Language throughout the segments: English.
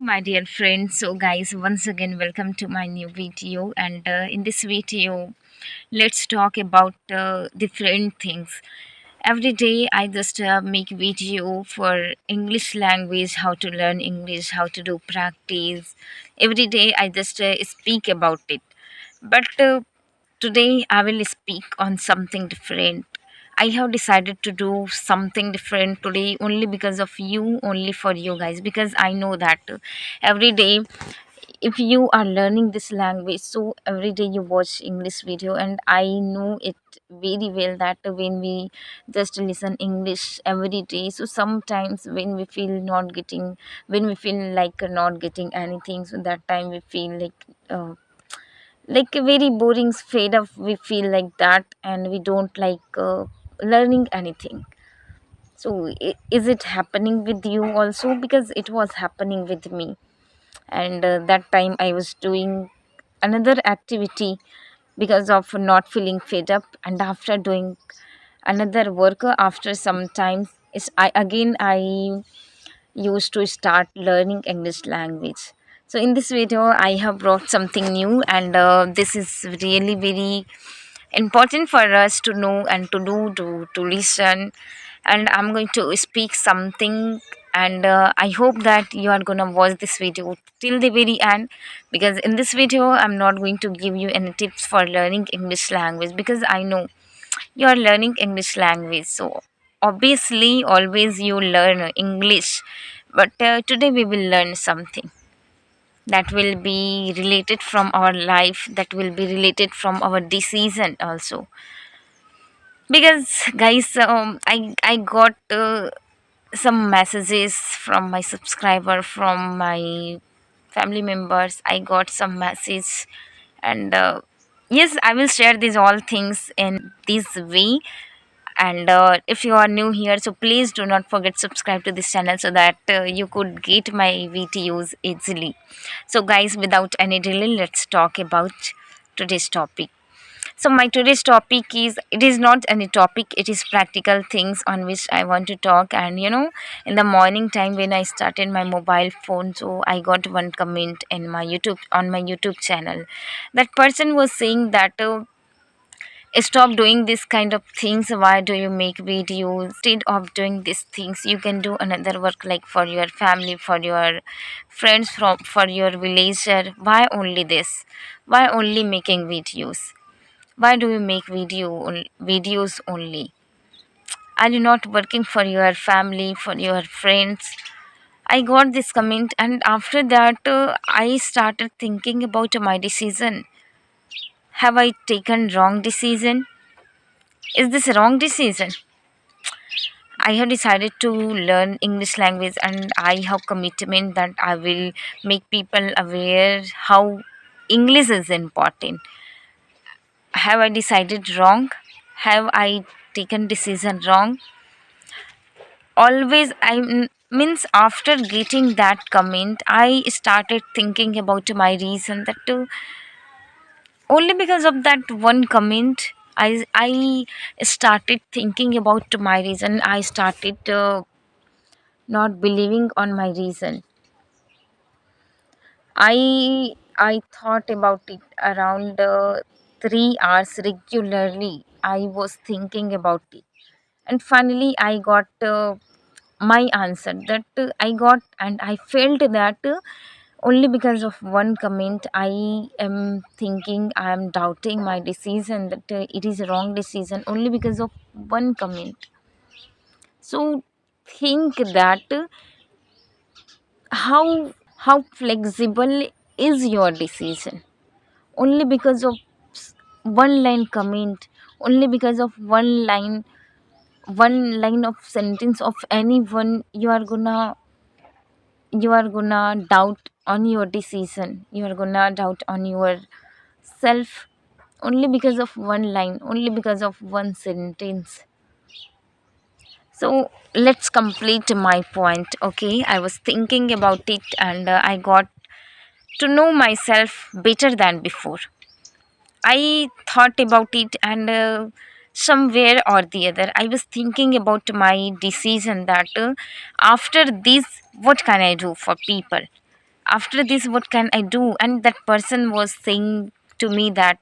My dear friends, so guys, once again, welcome to my new video. And in this video, let's talk about different things. Every day, I just make video for English language, how to learn English, how to do practice. Every day, I just speak about it. But today, I will speak on something different. I have decided to do something different today only because of you, only for you guys, because I know that every day if you are learning this language, so every day you watch English video, and I know it very well that when we just listen English every day, so sometimes when we feel not getting, when we feel like not getting anything, so that time we feel like a very boring, fade up, we feel like that, and we don't like learning anything. So is it happening with you also? Because it was happening with me. And that time I was doing another activity because of not feeling fed up, and after doing another work, after some time, is I used to start learning English language. So in this video I have brought something new, and this is really very important for us to know and to do, to listen. And I'm going to speak something, and I hope that you are going to watch this video till the very end, because in this video I'm not going to give you any tips for learning English language, because I know you are learning English language. So obviously always you learn English, but today we will learn something that will be related from our life, that will be related from our decision also. Because guys, I got some messages from my subscriber, from my family members. I got some message, and yes, I will share these all things in this way. And if you are new here, so please do not forget subscribe to this channel, so that you could get my videos easily. So guys, without any delay, let's talk about today's topic. So my today's topic is, it is not any topic, it is practical things on which I want to talk. And in the morning time when I started my mobile phone, so I got one comment in my YouTube, on my YouTube channel. That person was saying that stop doing this kind of things. Why do you make videos? Instead of doing these things, you can do another work, like for your family, for your friends, for your villager. Why only this? Why only making videos? Why do you make videos only? Are you not working for your family, for your friends? I got this comment, and after that, I started thinking about my decision. Have I taken wrong decision? Is this a wrong decision? I have decided to learn English language, and I have commitment that I will make people aware how English is important. Have I decided wrong? Have I taken decision wrong? Always means after getting that comment, I started thinking about my reason, that only because of that one comment, I started thinking about my reason. I started not believing on my reason. I thought about it around 3 hours regularly. I was thinking about it, and finally I got my answer, that I got, and I felt that only because of one comment I am thinking, I am doubting my decision, that it is a wrong decision only because of one comment. So think that how flexible is your decision, only because of one line comment, only because of one line of sentence of anyone, you are gonna doubt on your decision, you are gonna doubt on your self, only because of one line, only because of one sentence. So let's complete my point. Okay, I was thinking about it, and I got to know myself better than before. I thought about it, and somewhere or the other, I was thinking about my decision, that after this, what can I do for people? after this what can I do? And that person was saying to me that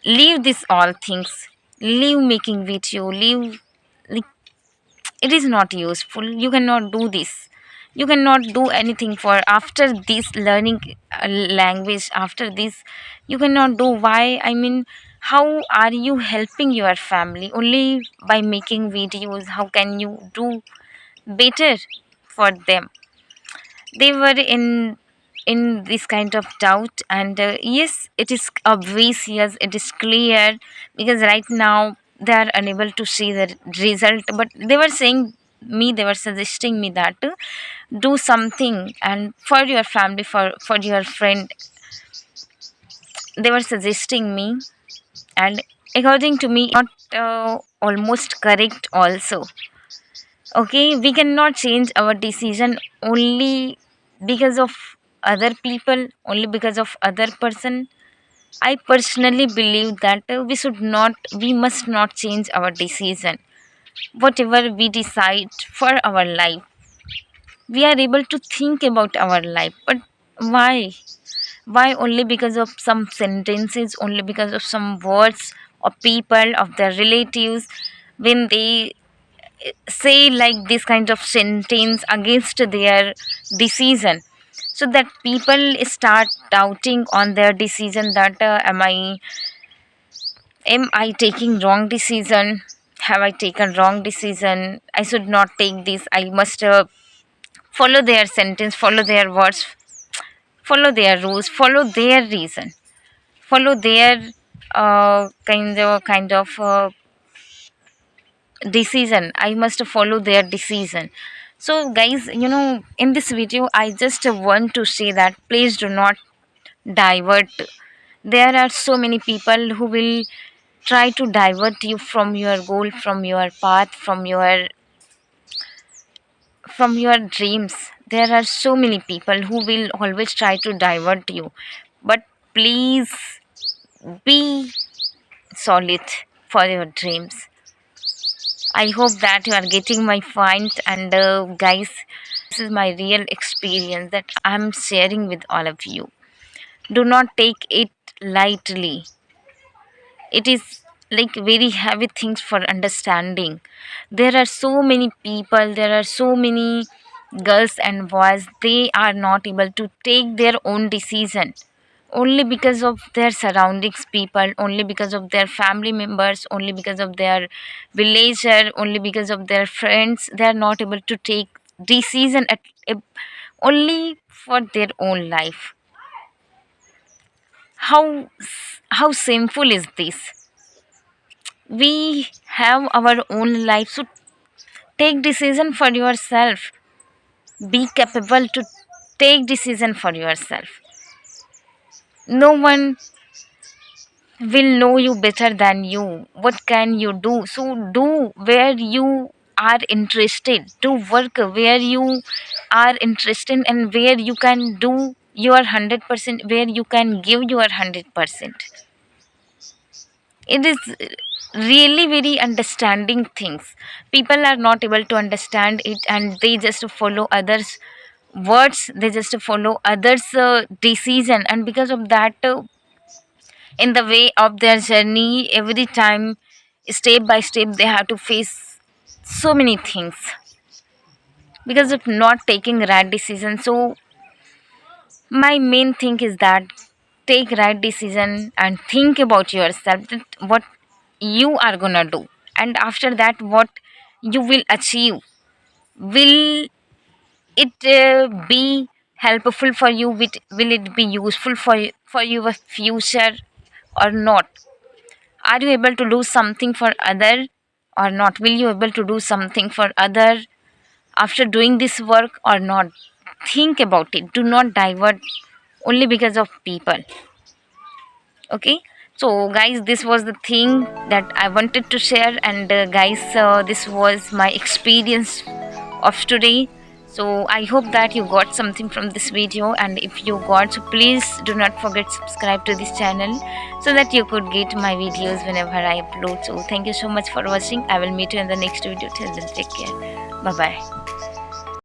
leave this all things, leave making video, leave, like, it is not useful, you cannot do this, you cannot do anything for after this learning language, after this you cannot do. Why, I mean, how are you helping your family only by making videos? How can you do better for them? They were in this kind of doubt. And yes, it is obvious, yes, it is clear, because right now they are unable to see the result, but they were saying me, they were suggesting me that do something and for your family, for your friend, they were suggesting me. And according to me, not almost correct also. Okay, we cannot change our decision only because of other people, only because of other person. I personally believe that we must not change our decision. Whatever we decide for our life, we are able to think about our life. But why? Why only because of some sentences, only because of some words of people, of their relatives, when they say like this kind of sentence against their decision, so that people start doubting on their decision, that am I taking wrong decision, have I taken wrong decision, I should not take this, I must follow their sentence, follow their words, follow their rules, follow their reason, follow their kind of decision, I must follow their decision. So guys, in this video I just want to say that please do not divert. There are so many people who will try to divert you from your goal, from your path, from your dreams. There are so many people who will always try to divert you, but please be solid for your dreams. I hope that you are getting my point. And guys, this is my real experience that I'm sharing with all of you. Do not take it lightly. It is like very heavy things for understanding. There are so many people, there are so many girls and boys, they are not able to take their own decision only because of their surroundings people, only because of their family members, only because of their villager, only because of their friends. They are not able to take decision only for their own life. How how shameful is this? We have our own life, so take decision for yourself. Be capable to take decision for yourself. No one will know you better than you. What can you do? So do where you are interested, do work where you are interested, and where you can do your 100%, where you can give your 100%. It is really very understanding things. People are not able to understand it, and they just follow others words, they just follow others decision, and because of that in the way of their journey, every time, step by step, they have to face so many things because of not taking right decision. So my main thing is that take right decision and think about yourself, that what you are gonna do, and after that what you will achieve. Will it be helpful for you? Will it be useful for your future or not? Are you able to do something for other or not? Will you able to do something for other after doing this work or not? Think about it. Do not divert only because of people. Okay, so guys, this was the thing that I wanted to share. And guys, this was my experience of today. So I hope that you got something from this video, and if you got, so please do not forget subscribe to this channel so that you could get my videos whenever I upload. So thank you so much for watching. I will meet you in the next video. Till then, take care. Bye bye.